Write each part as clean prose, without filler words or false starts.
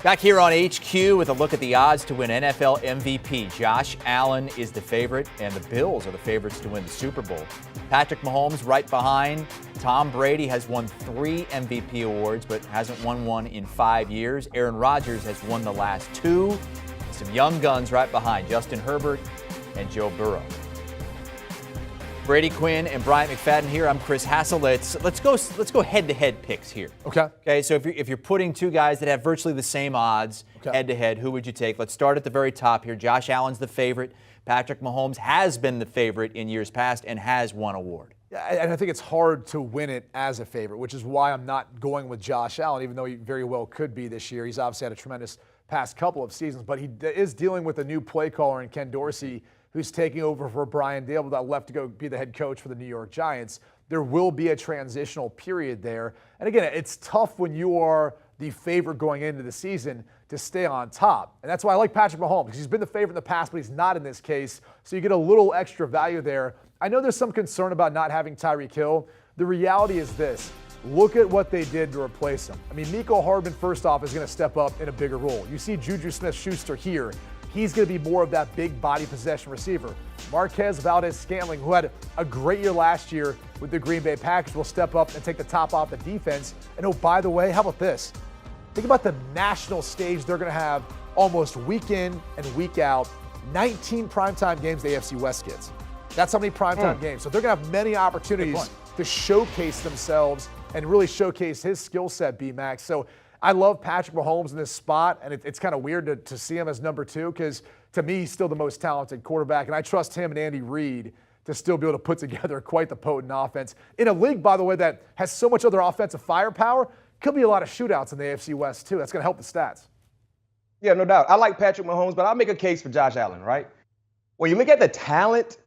Back here on HQ with a look at the odds to win NFL MVP. Josh Allen is the favorite, and the Bills are the favorites to win the Super Bowl. Patrick Mahomes right behind. Tom Brady has won 3 MVP awards, but hasn't won one in 5 years. Aaron Rodgers has won the last 2. Some young guns right behind, Justin Herbert and Joe Burrow. Brady, Quinn, and Bryant, McFadden here. I'm Chris Hassel. Let's go head-to-head picks here. Okay. So if you're putting two guys that have virtually the same odds head-to-head, who would you take? Let's start at the very top here. Josh Allen's the favorite. Patrick Mahomes has been the favorite in years past and has won award. And I think it's hard to win it as a favorite, which is why I'm not going with Josh Allen, even though he very well could be this year. He's obviously had a tremendous past couple of seasons, but he is dealing with a new play caller in Ken Dorsey, who's taking over for Brian Dable that left to go be the head coach for the New York Giants. There will be a transitional period there. And again, it's tough when you are the favorite going into the season to stay on top. And that's why I like Patrick Mahomes, because he's been the favorite in the past, but he's not in this case. So you get a little extra value there. I know there's some concern about not having Tyreek Hill. The reality is this. Look at what they did to replace him. I mean, Mecole Hardman, first off, is going to step up in a bigger role. You see Juju Smith-Schuster here. He's going to be more of that big body possession receiver. Marquez Valdez-Scantling, who had a great year last year with the Green Bay Packers, will step up and take the top off the defense. And oh, by the way, how about this? Think about the national stage they're going to have almost week in and week out. 19 primetime games the AFC West gets. That's how many primetime games. So they're going to have many opportunities to showcase themselves and really showcase his skill set, B-Max. So I love Patrick Mahomes in this spot, and it's kind of weird to see him as number 2 because, to me, he's still the most talented quarterback, and I trust him and Andy Reid to still be able to put together quite the potent offense. In a league, by the way, that has so much other offensive firepower, could be a lot of shootouts in the AFC West, too. That's going to help the stats. Yeah, no doubt. I like Patrick Mahomes, but I'll make a case for Josh Allen, right? When you look at the talent,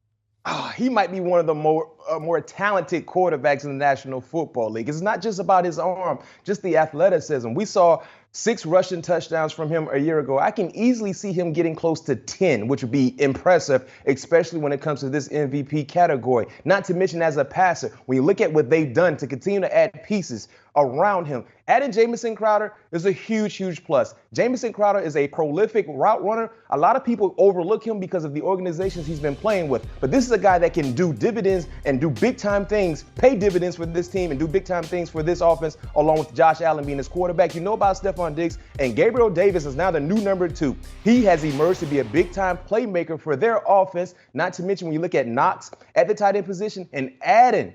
he might be one of the more talented quarterbacks in the National Football League. It's not just about his arm, just the athleticism. We saw 6 rushing touchdowns from him a year ago. I can easily see him getting close to 10, which would be impressive, especially when it comes to this MVP category. Not to mention as a passer, when you look at what they've done to continue to add pieces around him. Adding Jamison Crowder is a huge, huge plus. Jamison Crowder is a prolific route runner. A lot of people overlook him because of the organizations he's been playing with. But this is a guy that can do dividends and do big-time things, pay dividends for this team and do big-time things for this offense, along with Josh Allen being his quarterback. You know about Stephon Diggs, and Gabriel Davis is now the new number 2. He has emerged to be a big-time playmaker for their offense, not to mention when you look at Knox at the tight end position and adding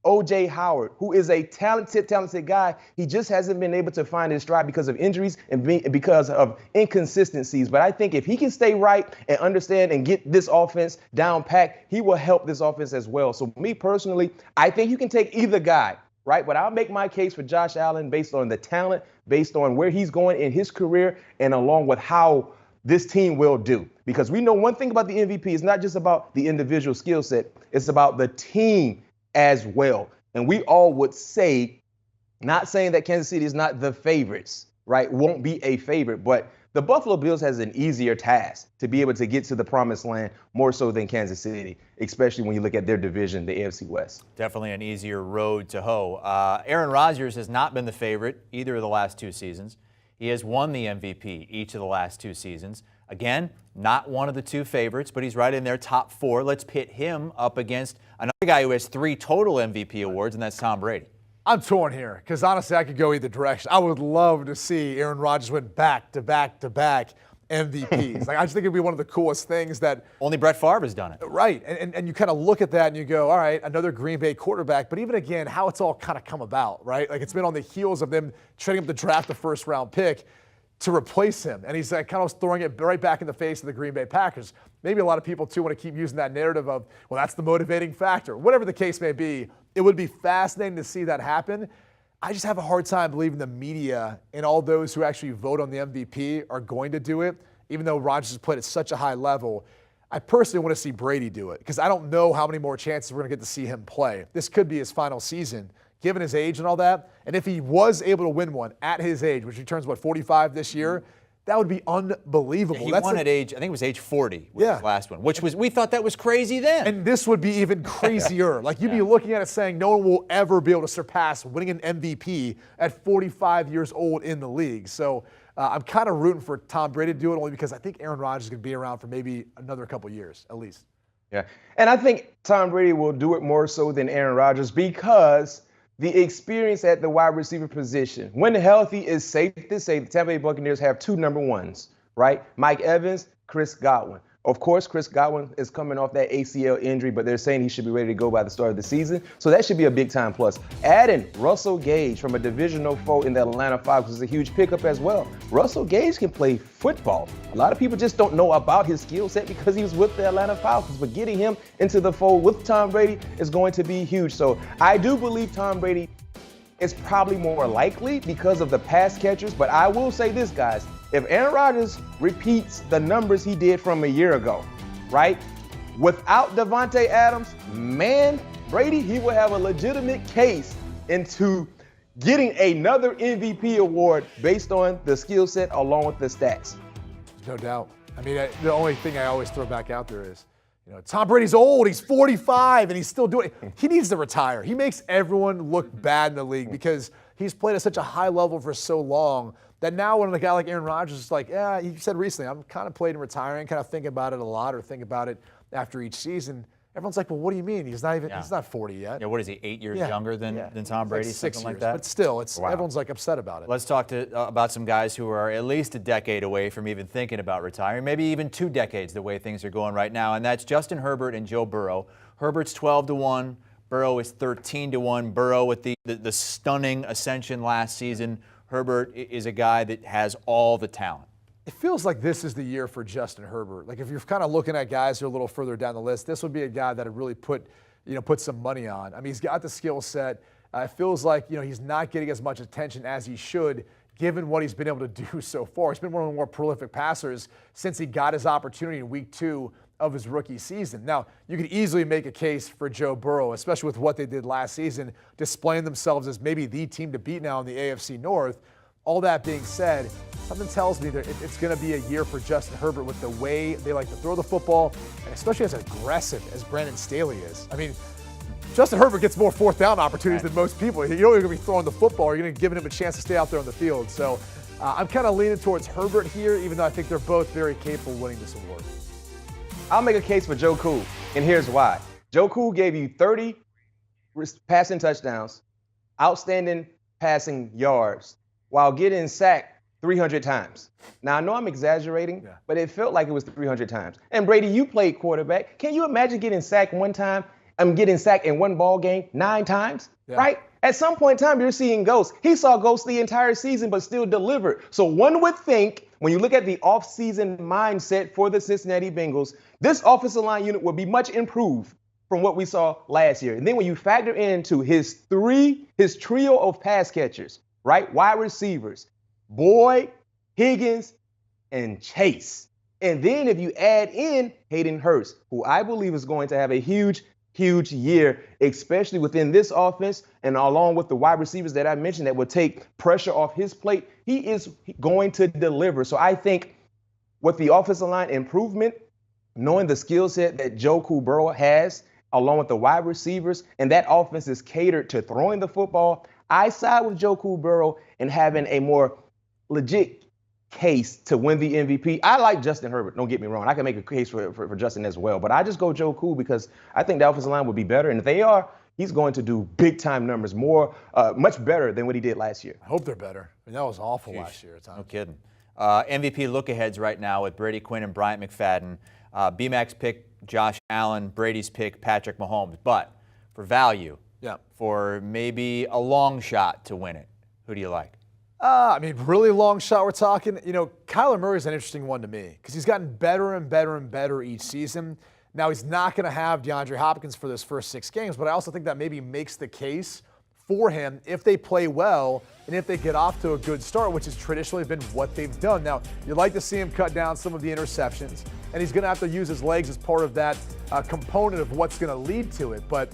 O.J. Howard, who is a talented guy. He just hasn't been able to find his stride because of injuries and because of inconsistencies. But I think if he can stay right and understand and get this offense down packed, he will help this offense as well. So me personally, I think you can take either guy, right? But I'll make my case for Josh Allen based on the talent, based on where he's going in his career, and along with how this team will do. Because we know one thing about the MVP is not just about the individual skill set, it's about the team as well. And we all would say, not saying that Kansas City is not the favorites, right? Won't be a favorite, but the Buffalo Bills has an easier task to be able to get to the promised land more so than Kansas City, especially when you look at their division, the AFC West. Definitely an easier road to hoe. Aaron Rodgers has not been the favorite either of the last 2 seasons. He has won the MVP each of the last 2 seasons. Again, not one of the 2 favorites, but he's right in their top 4. Let's pit him up against another guy who has 3 total MVP awards, and that's Tom Brady. I'm torn here because, honestly, I could go either direction. I would love to see Aaron Rodgers win back-to-back-to-back MVPs. I just think it would be one of the coolest things that – only Brett Favre has done it. Right. And you kind of look at that and you go, all right, another Green Bay quarterback. But even again, how it's all kind of come about, right? Like, it's been on the heels of them trading up to draft the first-round pick to replace him. And he's kind of throwing it right back in the face of the Green Bay Packers. Maybe a lot of people, too, want to keep using that narrative of, well, that's the motivating factor. Whatever the case may be, it would be fascinating to see that happen. I just have a hard time believing the media and all those who actually vote on the MVP are going to do it, even though Rodgers has played at such a high level. I personally want to see Brady do it because I don't know how many more chances we're going to get to see him play. This could be his final season, given his age and all that. And if he was able to win one at his age, which he turns, 45 this year, that would be unbelievable. Yeah, he won at age, I think it was age 40 with his last one, which was, we thought that was crazy then. And this would be even crazier. Like, you'd be looking at it saying no one will ever be able to surpass winning an MVP at 45 years old in the league. So I'm kind of rooting for Tom Brady to do it only because I think Aaron Rodgers is going to be around for maybe another couple years at least. Yeah, and I think Tom Brady will do it more so than Aaron Rodgers because the experience at the wide receiver position, when healthy, is safe to say the Tampa Bay Buccaneers have two number ones, right? Mike Evans, Chris Godwin. Of course, Chris Godwin is coming off that ACL injury, but they're saying he should be ready to go by the start of the season. So that should be a big-time plus. Adding Russell Gage from a divisional foe in the Atlanta Falcons is a huge pickup as well. Russell Gage can play football. A lot of people just don't know about his skill set because he was with the Atlanta Falcons. But getting him into the fold with Tom Brady is going to be huge. So I do believe Tom Brady is probably more likely because of the pass catchers. But I will say this, guys. If Aaron Rodgers repeats the numbers he did from a year ago, right, without Devontae Adams, man, Brady, he will have a legitimate case into getting another MVP award based on the skill set along with the stats. No doubt. I mean, the only thing I always throw back out there is, Tom Brady's old. He's 45, and he's still doing it. He needs to retire. He makes everyone look bad in the league because he's played at such a high level for so long that now when a guy like Aaron Rodgers is like, yeah, he said recently, I'm kind of playing retiring, kind of thinking about it a lot or think about it after each season. Everyone's like, well, what do you mean? He's not 40 yet. Yeah, what is he, 8 years younger than Tom Brady? Like 6 something years, like that? but still, everyone's like upset about it. Let's talk about some guys who are at least a decade away from even thinking about retiring, maybe even 2 decades the way things are going right now, and that's Justin Herbert and Joe Burrow. Herbert's 12-1, Burrow is 13-1. Burrow with the stunning ascension last season. Herbert is a guy that has all the talent. It feels like this is the year for Justin Herbert. Like if you're kind of looking at guys who are a little further down the list, this would be a guy that would really put some money on. I mean, he's got the skill set. It feels like, he's not getting as much attention as he should given what he's been able to do so far. He's been one of the more prolific passers since he got his opportunity in week 2 of his rookie season. Now, you could easily make a case for Joe Burrow, especially with what they did last season, displaying themselves as maybe the team to beat now in the AFC North. All that being said, something tells me that it's going to be a year for Justin Herbert with the way they like to throw the football, and especially as aggressive as Brandon Staley is. I mean, Justin Herbert gets more fourth down opportunities than most people. You're going to be throwing the football. You're going to be giving him a chance to stay out there on the field. So I'm kind of leaning towards Herbert here, even though I think they're both very capable of winning this award. I'll make a case for Joe Cool, and here's why. Joe Cool gave you 30 passing touchdowns, outstanding passing yards, while getting sacked 300 times. Now, I know I'm exaggerating, but it felt like it was 300 times. And Brady, you played quarterback. Can you imagine getting sacked one time? I'm getting sacked in one ball game 9 times, right? At some point in time, you're seeing ghosts. He saw ghosts the entire season, but still delivered. So one would think, when you look at the offseason mindset for the Cincinnati Bengals, this offensive line unit will be much improved from what we saw last year. And then when you factor into his trio of pass catchers, right? Wide receivers, Boyd, Higgins, and Chase. And then if you add in Hayden Hurst, who I believe is going to have a huge year, especially within this offense and along with the wide receivers that I mentioned that will take pressure off his plate, he is going to deliver. So I think with the offensive line improvement, knowing the skill set that Joe Cool Burrow has, along with the wide receivers, and that offense is catered to throwing the football, I side with Joe Cool Burrow and having a more legit case to win the MVP. I like Justin Herbert, don't get me wrong. I can make a case for Justin as well, but I just go Joe Cool because I think the offensive line would be better, and if they are, he's going to do big-time numbers, much better than what he did last year. I hope they're better. I mean, that was awful last year at times. No kidding. MVP look-aheads right now with Brady, Quinn, and Bryant McFadden. BMAC's pick Josh Allen, Brady's pick Patrick Mahomes, but for value, for maybe a long shot to win it, who do you like? I mean, really long shot we're talking. Kyler Murray's an interesting one to me because he's gotten better and better and better each season. Now, he's not going to have DeAndre Hopkins for those first 6 games, but I also think that maybe makes the case for him if they play well and if they get off to a good start, which has traditionally been what they've done. Now, you'd like to see him cut down some of the interceptions, and he's going to have to use his legs as part of that component of what's going to lead to it. But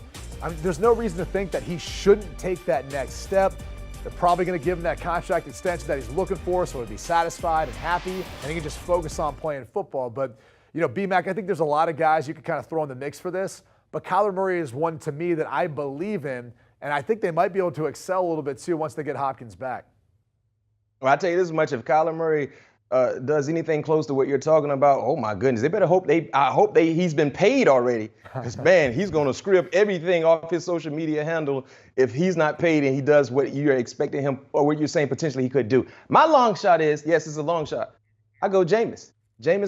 there's no reason to think that he shouldn't take that next step. They're probably going to give him that contract extension that he's looking for, so he'll be satisfied and happy, and he can just focus on playing football. But, BMAC, I think there's a lot of guys you can kind of throw in the mix for this, but Kyler Murray is one to me that I believe in, and I think they might be able to excel a little bit too once they get Hopkins back. Well, I tell you this much: if Kyler Murray does anything close to what you're talking about, oh my goodness, they better hope he's been paid already, because man, he's going to script everything off his social media handle if he's not paid and he does what you're expecting him or what you're saying potentially he could do. My long shot is, yes, it's a long shot. I go Jameis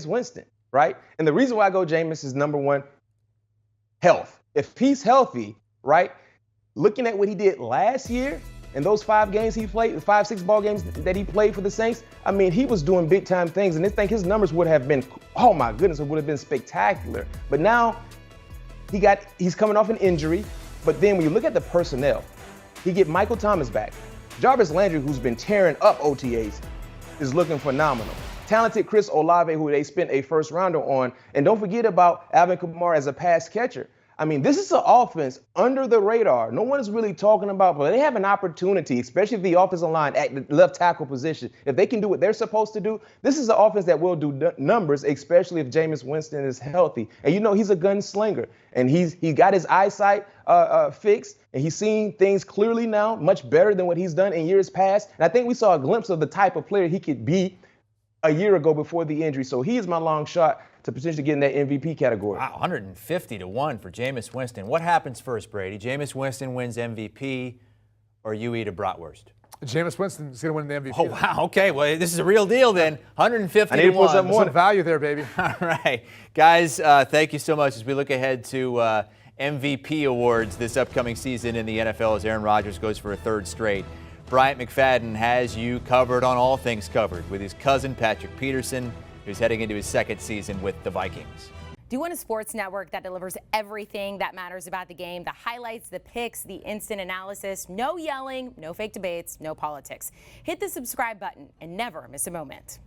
Winston, right? And the reason why I go Jameis is, number one, health. If he's healthy, right, looking at what he did last year, and those 5 games he played, the 5-6 ball games that he played for the Saints, I mean, he was doing big time things, and I think his numbers would have been, oh my goodness, it would have been spectacular. But now he's coming off an injury. But then when you look at the personnel, he get Michael Thomas back. Jarvis Landry, who's been tearing up OTAs, is looking phenomenal. Talented Chris Olave, who they spent a first rounder on, and don't forget about Alvin Kamara as a pass catcher. I mean, this is an offense under the radar. No one is really talking about, but they have an opportunity, especially if the offensive line at the left tackle position, if they can do what they're supposed to do. This is an offense that will do numbers, especially if Jameis Winston is healthy. And you know, he's a gunslinger, and he got his eyesight fixed, and he's seeing things clearly now, much better than what he's done in years past. And I think we saw a glimpse of the type of player he could be a year ago before the injury. So he is my long shot to potentially get in that MVP category. Wow, 150-1 for Jameis Winston. What happens first, Brady? Jameis Winston wins MVP, or you eat a bratwurst? Jameis Winston's going to win the MVP. Oh, wow. Okay, well, this is a real deal then. 150-1. I need to put some more value there, baby. All right. Guys, thank you so much as we look ahead to MVP awards this upcoming season in the NFL as Aaron Rodgers goes for a 3rd straight. Bryant McFadden has you covered on all things covered with his cousin Patrick Peterson, who's heading into his 2nd season with the Vikings. Do you want a sports network that delivers everything that matters about the game? The highlights, the picks, the instant analysis, no yelling, no fake debates, no politics. Hit the subscribe button and never miss a moment.